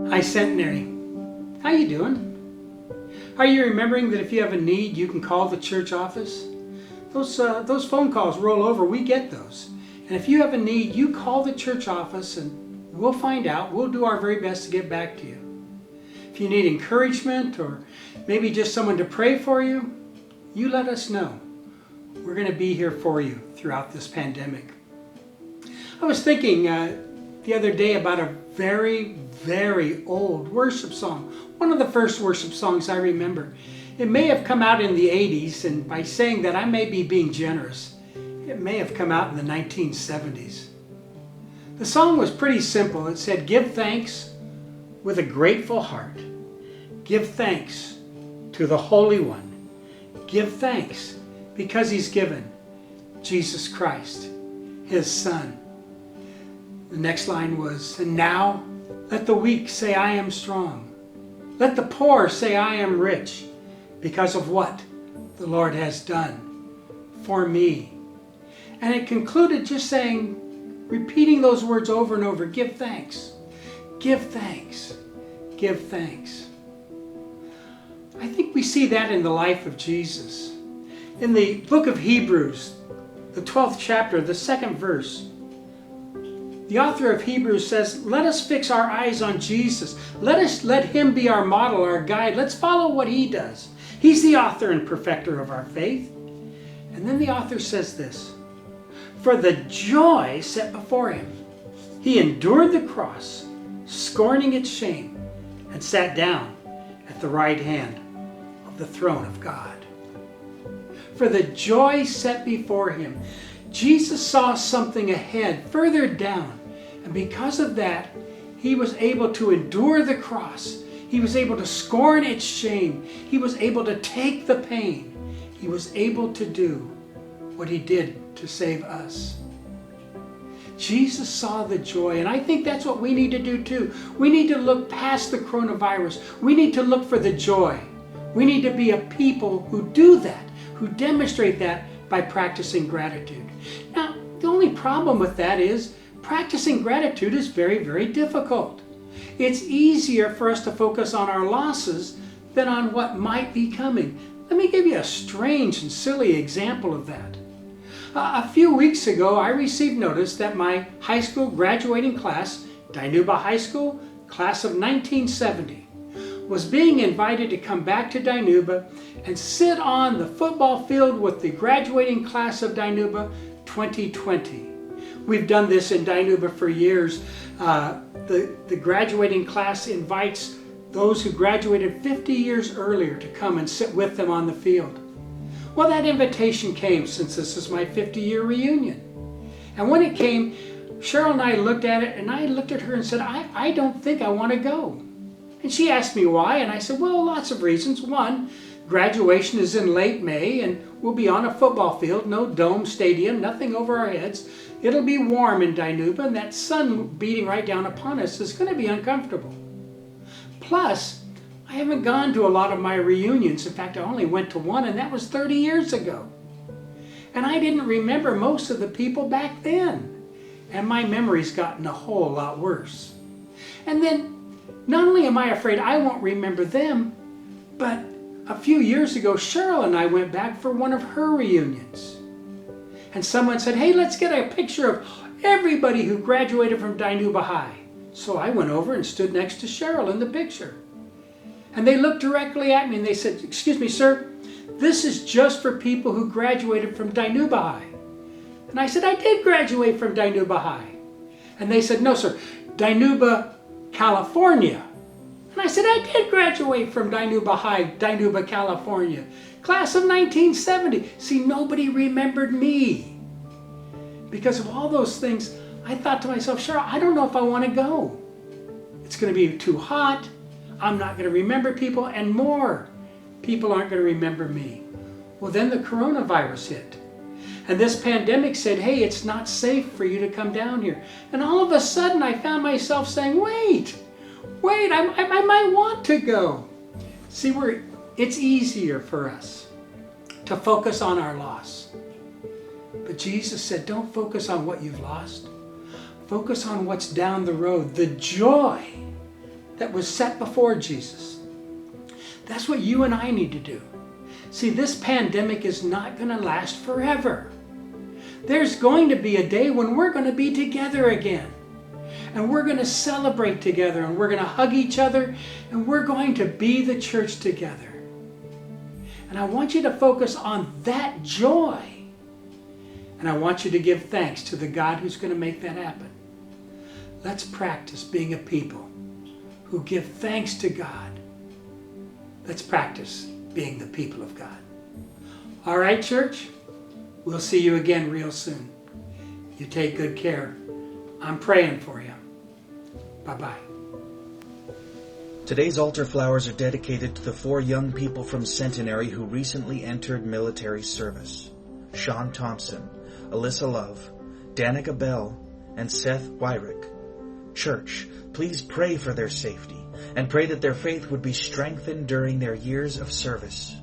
Hi, Centenary. How you doing? Are you remembering that if you have a need, you can call the church office? Those phone calls roll over. We get those. And if you have a need, you call the church office and we'll find out. We'll do our very best to get back to you. If you need encouragement or maybe just someone to pray for you, you let us know. We're going to be here for you throughout this pandemic. I was thinking the other day about a very, very old worship song. One of the first worship songs I remember. It may have come out in the 80s, and by saying that I may be being generous. It may have come out in the 1970s. The song was pretty simple. It said, "Give thanks with a grateful heart. Give thanks to the Holy One. Give thanks because He's given Jesus Christ, His Son." The next line was, "And now let the weak say I am strong. Let the poor say I am rich because of what the Lord has done for me." And it concluded just saying, repeating those words over and over, give thanks, give thanks, give thanks. I think we see that in the life of Jesus. In the book of Hebrews, the 12th chapter, the 2nd verse, the author of Hebrews says, "Let us fix our eyes on Jesus. Let Him be our model, our guide. Let's follow what He does. He's the author and perfecter of our faith." And then the author says this, "For the joy set before Him, He endured the cross, scorning its shame, and sat down at the right hand of the throne of God." For the joy set before Him. Jesus saw something ahead, further down, and because of that, He was able to endure the cross. He was able to scorn its shame. He was able to take the pain. He was able to do what He did to save us. Jesus saw the joy, and I think that's what we need to do too. We need to look past the coronavirus. We need to look for the joy. We need to be a people who do that, who demonstrate that by practicing gratitude. Now, the only problem with that is practicing gratitude is very, very difficult. It's easier for us to focus on our losses than on what might be coming. Let me give you a strange and silly example of that. A few weeks ago, I received notice that my high school graduating class, Dinuba High School, class of 1970, was being invited to come back to Dinuba and sit on the football field with the graduating class of Dinuba 2020. We've done this in Dinuba for years. The graduating class invites those who graduated 50 years earlier to come and sit with them on the field. Well, that invitation came since this is my 50-year reunion. And when it came, Cheryl and I looked at it, and I looked at her and said, I don't think I want to go. And she asked me why, and I said, well, lots of reasons. One, graduation is in late May, and we'll be on a football field, no dome stadium, nothing over our heads. It'll be warm in Dinuba, and that sun beating right down upon us is going to be uncomfortable. Plus, I haven't gone to a lot of my reunions. In fact, I only went to one, and that was 30 years ago. And I didn't remember most of the people back then. And my memory's gotten a whole lot worse. And then, not only am I afraid I won't remember them, but a few years ago, Cheryl and I went back for one of her reunions. And someone said, hey, let's get a picture of everybody who graduated from Dinuba High. So I went over and stood next to Cheryl in the picture. And they looked directly at me and they said, excuse me, sir, this is just for people who graduated from Dinuba High. And I said, I did graduate from Dinuba High. And they said, no, sir, Dinuba, California. And I said, I did graduate from Dinuba High, Dinuba, California. Class of 1970. See, nobody remembered me. Because of all those things, I thought to myself, Cheryl, I don't know if I want to go. It's going to be too hot. I'm not going to remember people, and more people aren't going to remember me. Well, then the coronavirus hit. And this pandemic said, hey, it's not safe for you to come down here. And all of a sudden, I found myself saying, wait, I might want to go. See, it's easier for us to focus on our loss. But Jesus said, don't focus on what you've lost. Focus on what's down the road, the joy that was set before Jesus. That's what you and I need to do. See, this pandemic is not going to last forever. There's going to be a day when we're going to be together again. And we're going to celebrate together, and we're going to hug each other, and we're going to be the church together. And I want you to focus on that joy. And I want you to give thanks to the God who's going to make that happen. Let's practice being a people who give thanks to God. Let's practice being the people of God. All right, church? We'll see you again real soon. You take good care. I'm praying for you. Bye-bye. Today's altar flowers are dedicated to the 4 young people from Centenary who recently entered military service. Sean Thompson, Alyssa Love, Danica Bell, and Seth Wyrick. Church, please pray for their safety and pray that their faith would be strengthened during their years of service.